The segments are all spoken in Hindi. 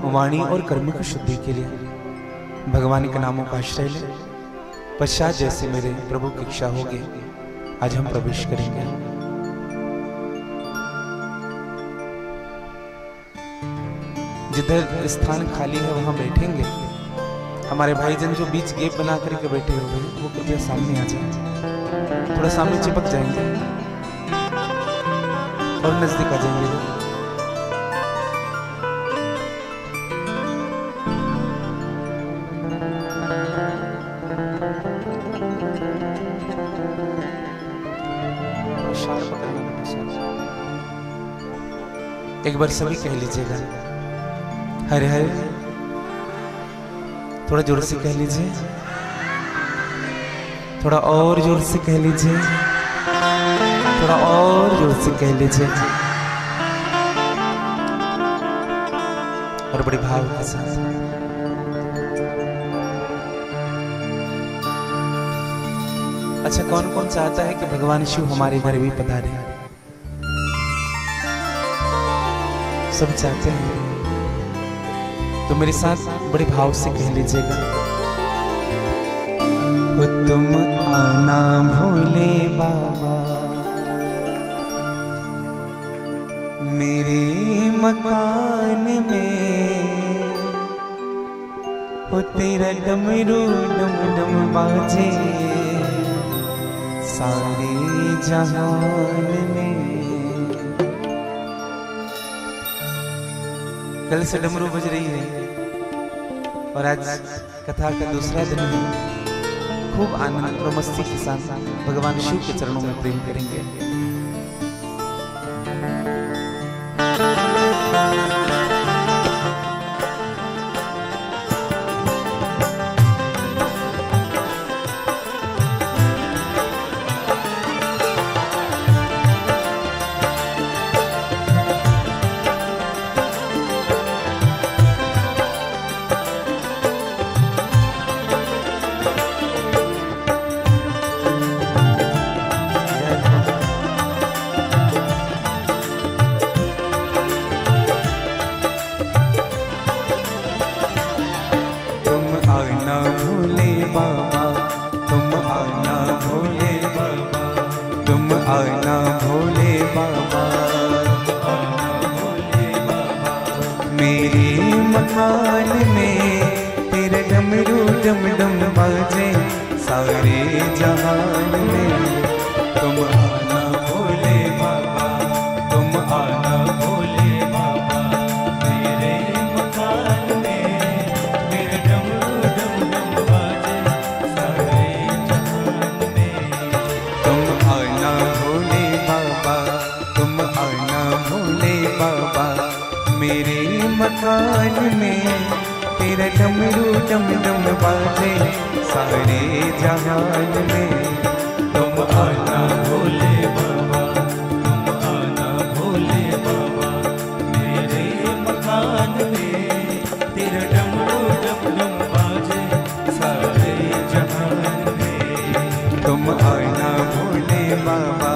वाणी और कर्म की शुद्धि के लिए भगवान के नामों का आश्रय ले। पश्चात जैसे मेरे प्रभु की इच्छा होगी आज हम प्रवेश करेंगे। जिधर स्थान खाली है वहां बैठेंगे। हमारे भाईजन जो बीच गेप बना करके बैठे हुए हैं वो कृपया सामने आ जाए, थोड़ा सामने चिपक जाएंगे और नजदीक आ जाएंगे। एक बार सभी कह लीजिएगा हरे हरे। थोड़ा जोर से कह लीजिए, थोड़ा और जोर से कह लीजिए, थोड़ा और जोर से कह लीजिए और बड़े भाव के साथ। अच्छा, कौन कौन चाहता है कि भगवान शिव हमारे घर भी पधारे? सब चाहते हैं तो मेरे साथ बड़े भाव से कह लीजिएगा, तुम आना भोले बाबा मेरे मकान में, हो तेरा डमरू डम डम बाजे सारे जहान में। कल से डमरू बज रही है और आज कथा का दूसरा दिन है। खूब आनंद और मस्ती के साथ भगवान शिव के चरणों में प्रेम करेंगे। आना भोले बाबा मेरे मकान में, तेरे डमरू डम डम बाजे सारे जहान में। तुम आना भोले बाबा, तुम आना भोले बाबा मेरे मकान में, तेरे डमरू डम डम बाजे सारे जहान में। तुम आना भोले बाबा, तुम आना भोले बाबा मेरे मकान में, तेरा डमरू डम डम बाजे सारे जहान में। तुम आना भोले बाबा, तुम आना भोले बाबा मेरे मकान में, तेरा डमरू डम डम बाजे सारे जहान में। तुम आना भोले बाबा।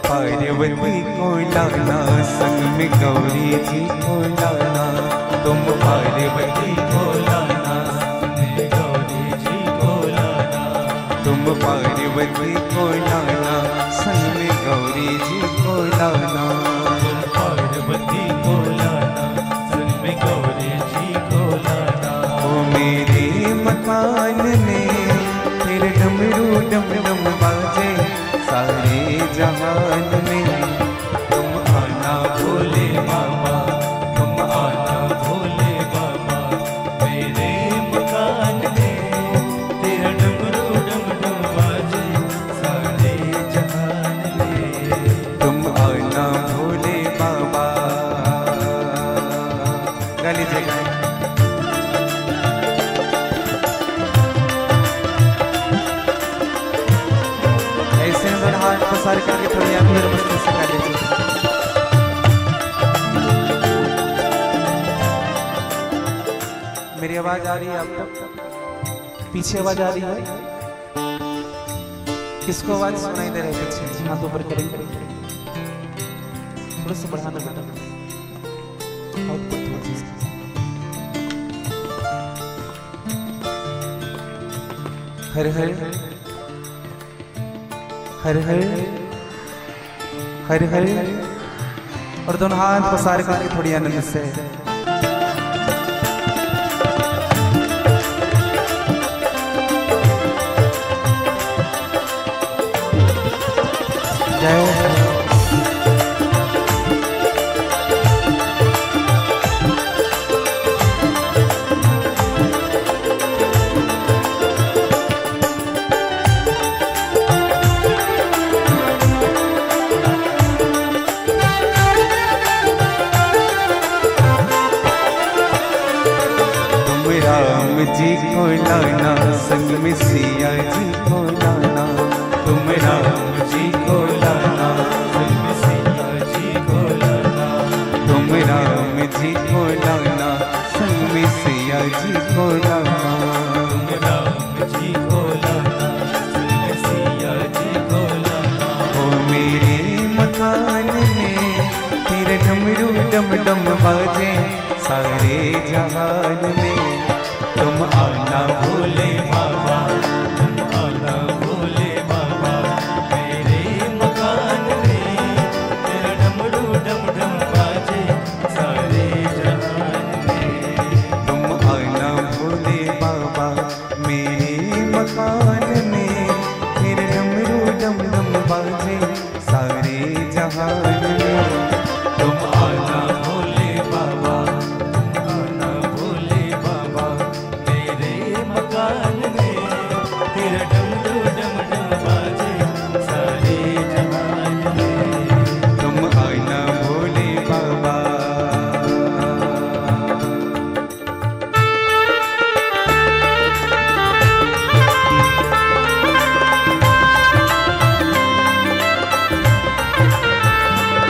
पार्वती को लाना संग में गौरी जी को लाना, तुम पार्वती को लाना संग में गौरी जी को लाना, तुम पार्वती को लाना संग में गौरी जी को लाना, तुम पार्वती को लाना संग में गौरी जी को लाना। ओ मेरे मकान में तेरे डमरू डम डम बाजे सारे जहान में। तुम आना भोले बाबा, तुम आना भोले बाबा मेरे मकान में, तेरा डमरू डम डम बाजे सारे जहान ऐसे में दोनों हाथ पसार करके थोड़ी अंदर मस्ती से कर लीजिए। मेरी आवाज आ रही है आप तक? पीछे आवाज आ रही है? किसको आवाज सुनाई दे रही है पीछे? हाथ ऊपर करेंगे, थोड़ा सा बढ़ाना बेटा, आउटपुट थोड़ा सा। हर हर हर हर हर हर, और दोनों हाथ पसार करके थोड़ी आनंद से जय। राम जी को लाना संग में सिया जी को लाना, तुम राम जी को लाना संग में सिया जी को लाना, तुम राम जी को लाना संग में सिया जी को लाना, तुम राम जी को लाना संग में सिया जी को लाना। ओ मेरे मकान में तेरे डमरू डम डम बाजे सारे जहान में, तुम आना भोले बाबा, तुम आना भोले बाबा, मेरे मकान में तेरा डमरू डम डम बाजे सारे जहान में, तुम आना भोले बाबा, मेरे मकान में तेरा डमरू डम डम बाजे सारे जहान में, तुम आना भोले बाबा, तुम आना भोले बाबा, मकान में तेरा डमरू डम डम बाजे सारे जहान में, तुम आना भोले बाबा।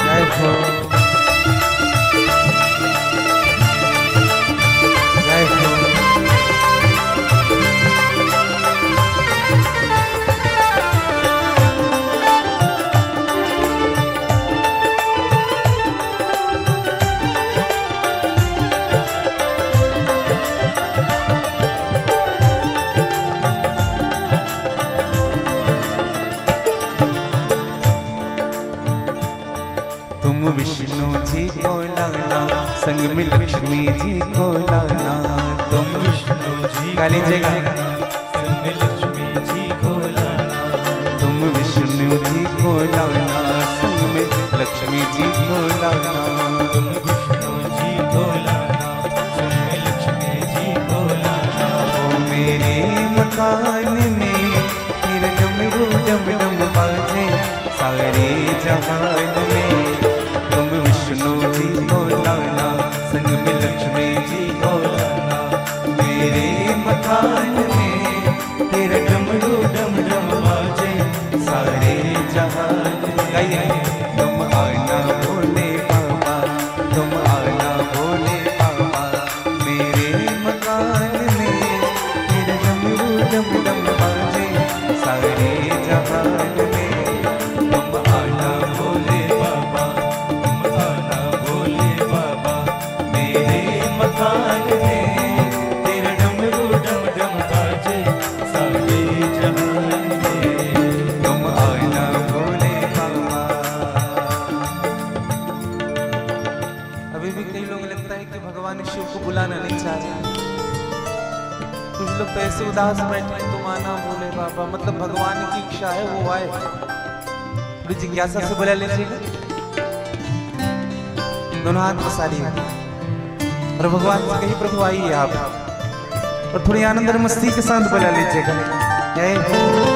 जय हो जय हो। तुम विष्णु जी को लाना संग में लक्ष्मी जी को लाना, तुम विष्णु जी काली जगह संग में लक्ष्मी जी को लाना, तुम विष्णु जी को लाना संग में लक्ष्मी जी को लाना, तुम विष्णु जी को लाना संग में लक्ष्मी जी को लाना। ओ मेरे मकान में तेरा डमरू डम डम बाजे सारे जहान में, तुम विष्णु जी को लाना संग में लक्ष्मी जी को लाना, मेरे मकान में तेरा डमरू डम डम बाजे सारे जहान में, तुम आना भोले बाबा, तुम आना भोले बाबा, मेरे मकान में तेरा डमरू डम डम बाजे सारे जहान में, तुम आना भोले बाबा, तुम आना भोले बाबा, मेरे मकान में तेरा डमरू डम डम बाजे सारे जहान में, तुम आना भोले बाबा। अभी भी कई लोग लगता है कि भगवान शिव को बुलाना नहीं चाह रहे, कुछ लोग तो ऐसे उदास बैठे हैं, तुम आना भोले बाबा, मतलब भगवान की इच्छा है वो आए, थोड़ी जिज्ञासा से बुला लीजिएगा, दोनों हाथ पसारिए और भगवान से कहिए प्रभु आइए आप, और थोड़ी आनंद और मस्ती के साथ बुला लीजिएगा। जय हो।